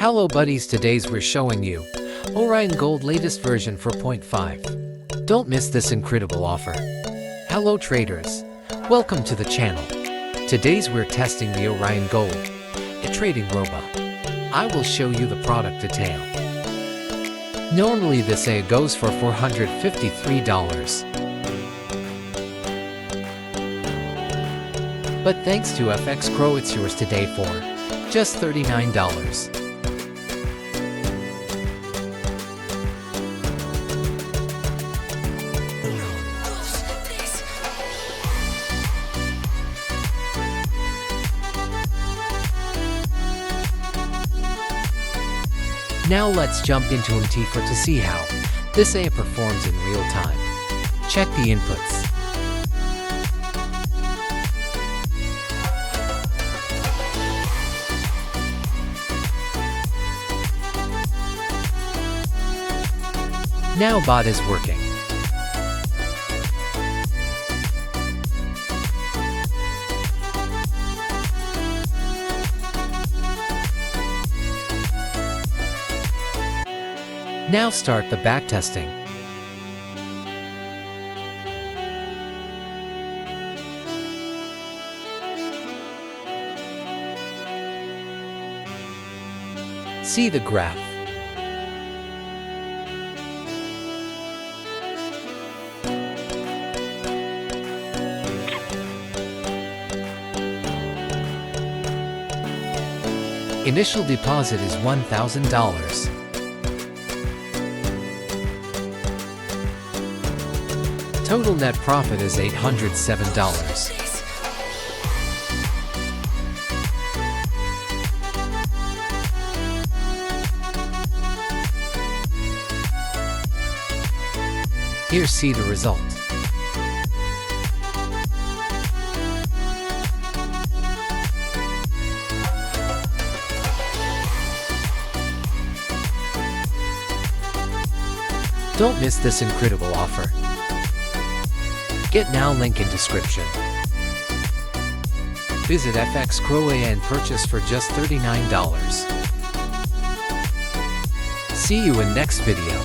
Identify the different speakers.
Speaker 1: Hello buddies, today's we're showing you Orion Gold latest version 4.5. Don't miss this incredible offer. Hello traders, welcome to the channel. Today's we're testing the Orion Gold, a trading robot. I will show you the product detail. Normally this EA goes for $453. But thanks to FX Pro it's yours today for just $39. Now let's jump into MT4 to see how this EA performs in real time. Check the inputs. Now bot is working. Now start the backtesting. See the graph. Initial deposit is $1,000. Total net profit is $807. Here see the result. Don't miss this incredible offer. Get now, link in description. Visit FX Pro EA and purchase for just $39. See you in next video.